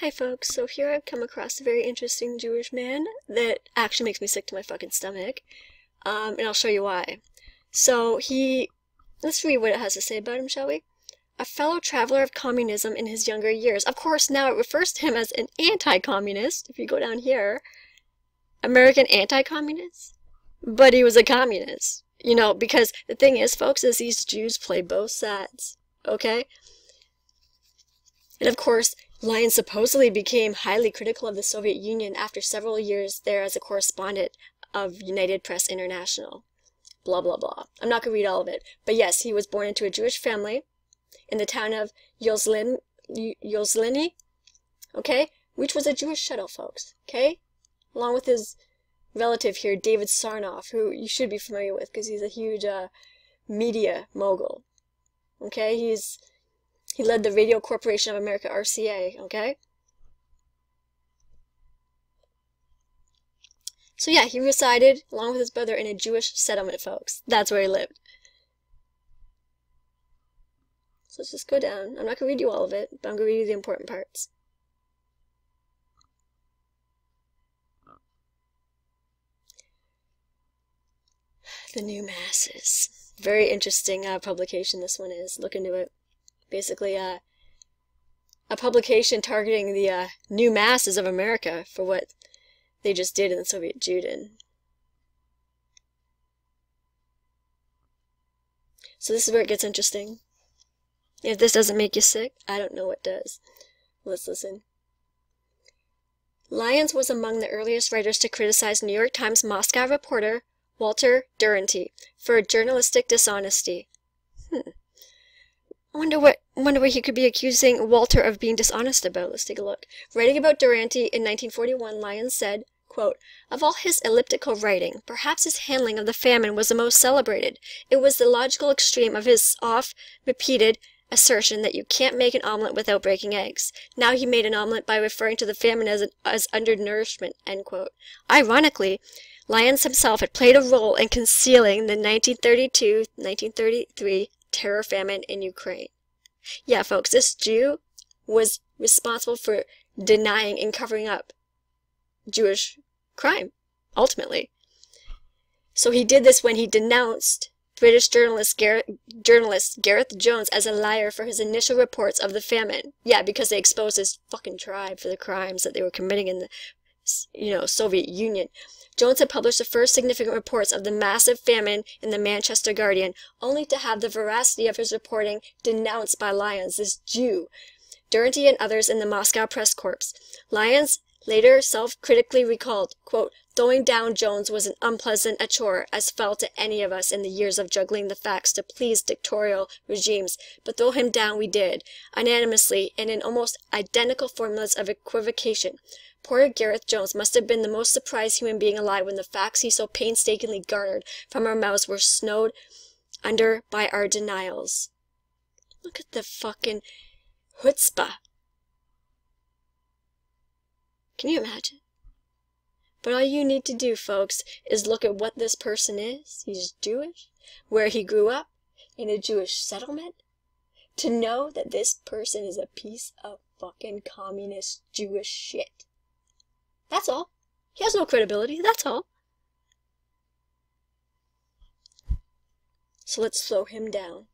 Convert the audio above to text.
Hi folks, so here I've come across a very interesting Jewish man that actually makes me sick to my fucking stomach, and I'll show you why. So let's read what it has to say about him, shall we? A fellow traveler of communism in his younger years. Of course, now it refers to him as an anti-communist, if you go down here. American anti-communist? But he was a communist. You know, because the thing is, folks, is these Jews play both sides, okay? And of course, Lyons supposedly became highly critical of the Soviet Union after several years there as a correspondent of United Press International. Blah, blah, blah. I'm not going to read all of it. But yes, he was born into a Jewish family in the town of Yozlini, okay? Which was a Jewish shtetl, folks, okay? Along with his relative here, David Sarnoff, who you should be familiar with because he's a huge media mogul, okay? He led the Radio Corporation of America, RCA, okay? So yeah, he resided, along with his brother, in a Jewish settlement, folks. That's where he lived. So let's just go down. I'm not going to read you all of it, but I'm going to read you the important parts. The New Masses. Very interesting publication this one is. Look into it. Basically, a publication targeting the new masses of America for what they just did in the Soviet Juden. So this is where it gets interesting. If this doesn't make you sick, I don't know what does. Let's listen. Lyons was among the earliest writers to criticize New York Times Moscow reporter Walter Duranty for journalistic dishonesty. I wonder what he could be accusing Walter of being dishonest about. Let's take a look. Writing about Duranty in 1941, Lyons said, quote, "Of all his elliptical writing, perhaps his handling of the famine was the most celebrated. It was the logical extreme of his oft-repeated assertion that you can't make an omelet without breaking eggs. Now he made an omelet by referring to the famine as undernourishment," end quote. Ironically, Lyons himself had played a role in concealing the 1932-1933 terror famine in Ukraine. Yeah, folks, this Jew was responsible for denying and covering up Jewish crime, ultimately. So he did this when he denounced British journalist Gareth Jones as a liar for his initial reports of the famine. Yeah, because they exposed his fucking tribe for the crimes that they were committing in the, Soviet Union. Jones had published the first significant reports of the massive famine in the Manchester Guardian, only to have the veracity of his reporting denounced by Lyons, this Jew, Duranty, and others in the Moscow press corps. Lyons later self-critically recalled, quote, "Throwing down Jones was an unpleasant a chore, as fell to any of us in the years of juggling the facts to please dictatorial regimes, but throw him down we did, unanimously and in almost identical formulas of equivocation. Poor Gareth Jones must have been the most surprised human being alive when the facts he so painstakingly garnered from our mouths were snowed under by our denials." Look at the fucking chutzpah. Can you imagine? But all you need to do, folks, is look at what this person is. He's Jewish, where he grew up, in a Jewish settlement, to know that this person is a piece of fucking communist Jewish shit. That's all. He has no credibility, that's all. So let's throw him down.